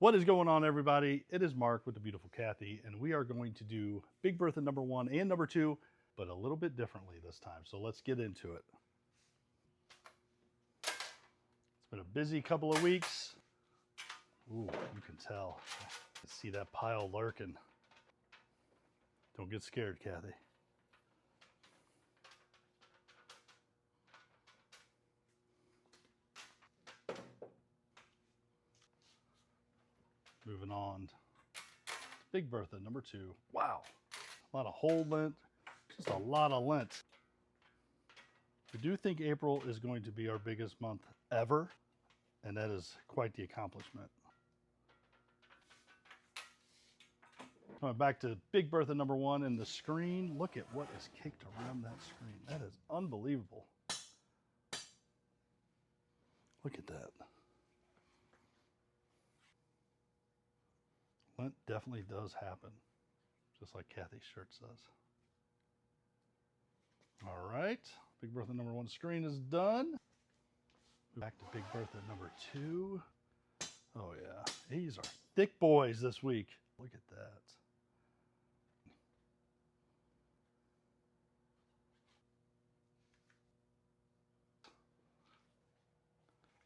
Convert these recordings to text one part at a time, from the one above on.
What is going on, everybody? It is Mark with the beautiful Kathy, and we are going to do Big Bertha number 1 and number 2, but a little bit differently this time. So let's get into it. It's been a busy couple of weeks. Ooh, you can tell. I see that pile lurking. Don't get scared, Kathy. Moving on. Big Bertha number 2. Wow. A lot of whole lint. Just a lot of lint. We do think April is going to be our biggest month ever, and that is quite the accomplishment. Coming back to Big Bertha number 1 and the screen. Look at what is caked around that screen. That is unbelievable. Look at that. Lint definitely does happen, just like Kathy's shirt says. All right, Big Bertha number 1 screen is done. Back to Big Bertha number 2. Oh yeah, these are thick boys this week. Look at that.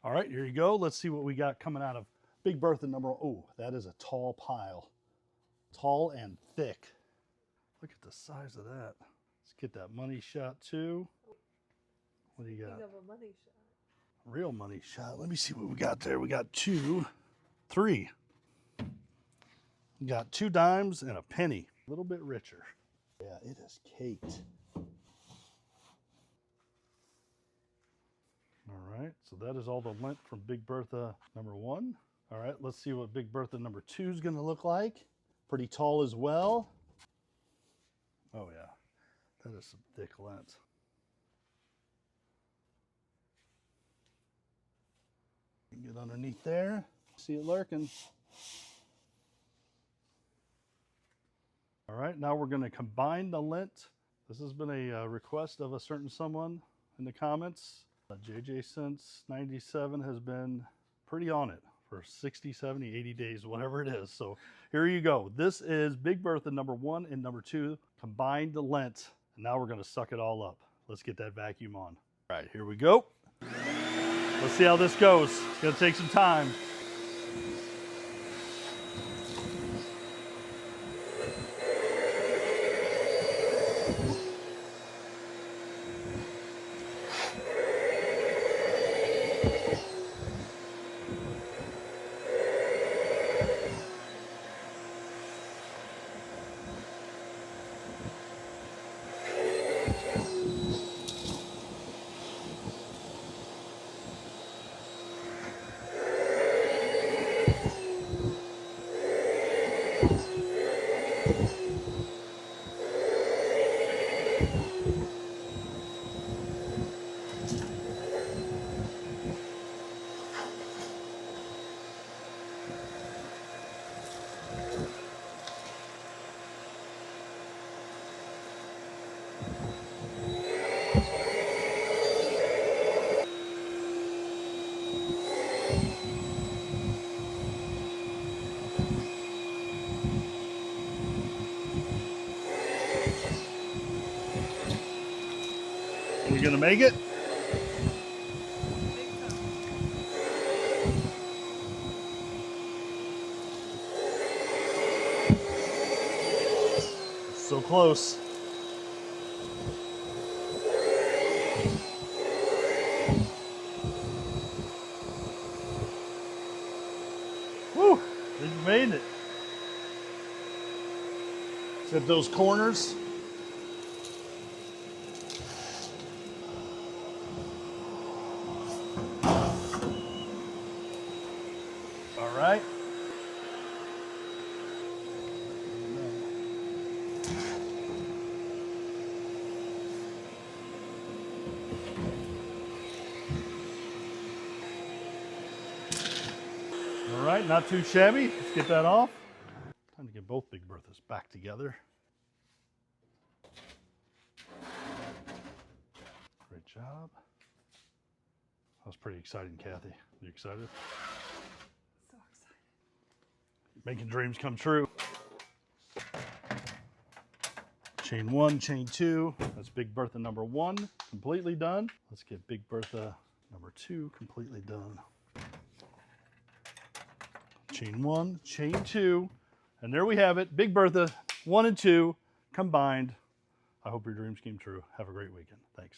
All right, here you go. Let's see what we got coming out of Big Bertha number 1. Oh, that is a tall pile. Tall and thick. Look at the size of that. Let's get that money shot too. What do you got? Speaking of a money shot. Real money shot. Let me see what we got there. We got 2, 3. We got 2 dimes and a penny. A little bit richer. Yeah, it is caked. All right, so that is all the lint from Big Bertha number 1. All right, let's see what Big Bertha number 2 is gonna look like. Pretty tall as well. Oh yeah, that is some thick lint. Get underneath there, see it lurking. All right, now we're gonna combine the lint. This has been a request of a certain someone in the comments. JJ since 97 has been pretty on it for 60, 70, 80 days, whatever it is. So here you go. This is Big Bertha number 1 and number 2, combined the lint. And now we're gonna suck it all up. Let's get that vacuum on. All right, here we go. Let's see how this goes. It's gonna take some time. We gonna make it? So close. Woo! We made it. Except those corners. All right. All right, not too shabby. Let's get that off. Time to get both Big Berthas back together. Great job. That was pretty exciting, Kathy. You excited? So excited. Making dreams come true. Chain 1, chain 2. That's Big Bertha number 1 completely done. Let's get Big Bertha number 2 completely done. Chain 1, chain 2, and there we have it. Big Bertha 1 and 2 combined. I hope your dreams came true. Have a great weekend. Thanks.